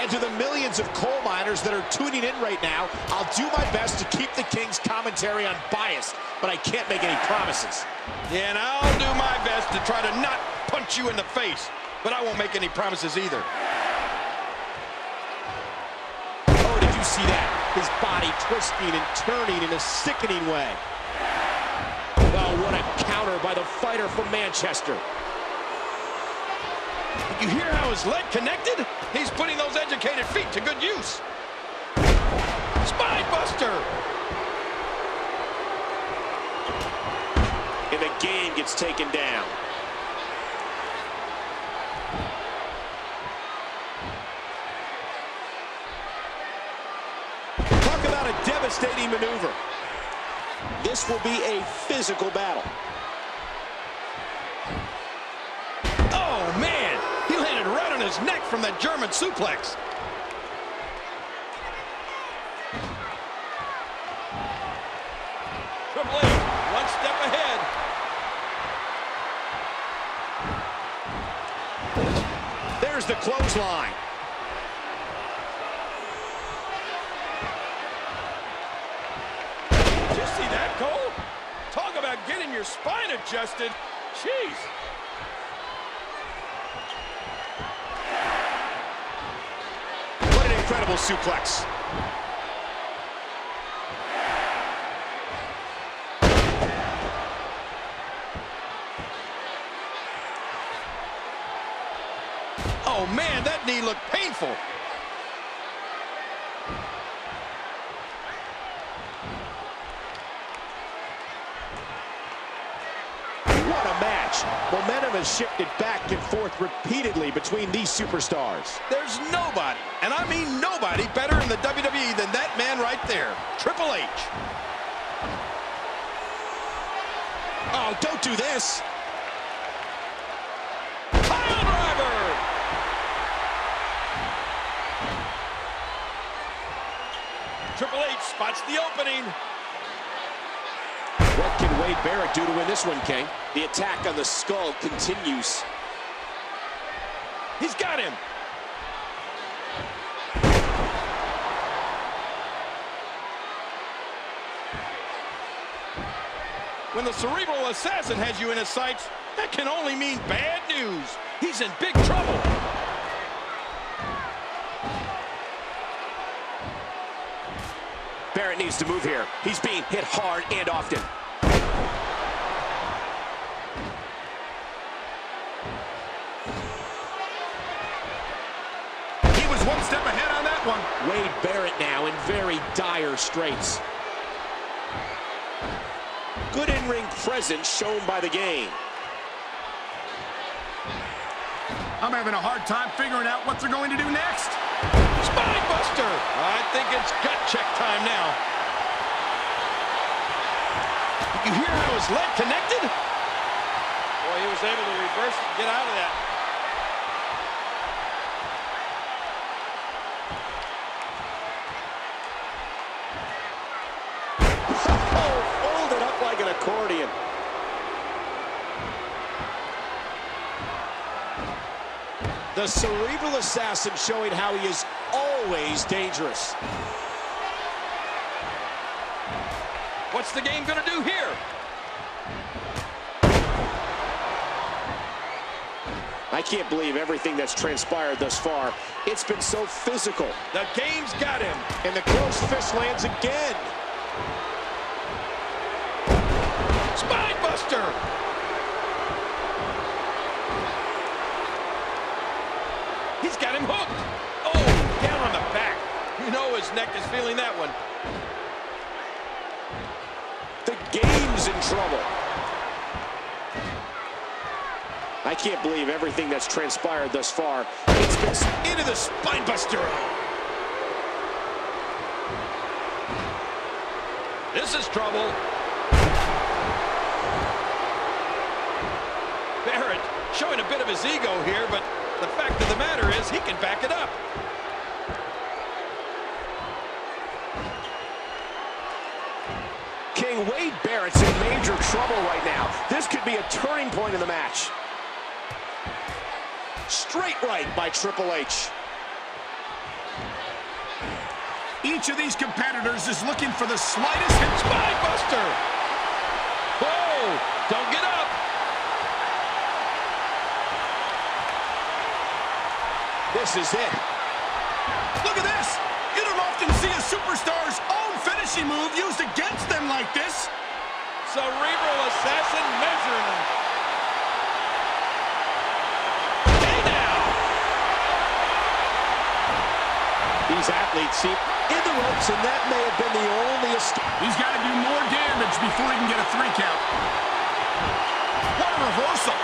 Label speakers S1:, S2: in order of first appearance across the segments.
S1: And to the millions of coal miners that are tuning in right now, I'll do my best to keep the King's commentary unbiased, but I can't make any promises.
S2: Yeah, and I'll do my best to try to not punch you in the face, but I won't make any promises either.
S1: Oh, did you see that? His body twisting and turning in a sickening way. Oh, what a counter by the fighter from Manchester.
S2: You hear how his leg connected? He's putting those educated feet to good use. Spine buster!
S1: And the game gets taken down. Talk about a devastating maneuver. This will be a physical battle.
S2: Oh, man! He landed right on his neck from that German suplex. Triple H, one step ahead.
S1: There's the clothesline.
S2: Did you see that, Cole? Talk about getting your spine adjusted. Jeez.
S1: What an incredible suplex.
S2: Oh, man, that knee looked painful.
S1: What a match. Momentum has shifted back and forth repeatedly between these superstars.
S2: There's nobody, and I mean nobody, better in the WWE than that man right there, Triple H.
S1: Oh, don't do this.
S2: Pile driver! Triple H spots the opening.
S1: What can Wade Barrett do to win this one, King? The attack on the skull continues.
S2: He's got him. When the cerebral assassin has you in his sights, that can only mean bad news. He's in big trouble.
S1: Barrett needs to move here. He's being hit hard and often.
S2: He was one step ahead on that one.
S1: Wade Barrett now in very dire straits. Good in-ring presence shown by the game.
S2: I'm having a hard time figuring out what they're going to do next. Spine buster. I think it's gut check time now. Did you hear how his leg connected? Boy, he was able to reverse and get out of that.
S1: Folded up like an accordion. The cerebral assassin showing how he is always dangerous.
S2: What's the game gonna do here?
S1: I can't believe everything that's transpired thus far. It's been so physical.
S2: The game's got him.
S1: And the close fist lands again.
S2: Spine buster. He's got him hooked. Oh, down on the back. You know his neck is feeling that one.
S1: The game's in trouble. I can't believe everything that's transpired thus far. It's been into the spine buster.
S2: This is trouble. Barrett showing a bit of his ego here, but the fact of the matter is he can back it up.
S1: King, Wade Barrett's in major trouble right now. This could be a turning point in the match. Straight right by Triple H.
S2: Each of these competitors is looking for the slightest hit.
S1: Spine buster! Whoa! Don't get up! This is it.
S2: Look at this! You don't often see a superstar's own finishing move used against them like this.
S1: Cerebral assassin measuring him. Hey now! These athletes seem in the ropes, and that may have been the only escape.
S2: He's got to do more damage before he can get a 3 count. What a reversal!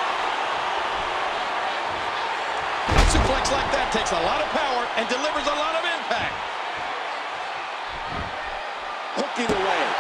S1: A suplex like that takes a lot of power and delivers a lot of impact. Hooking away.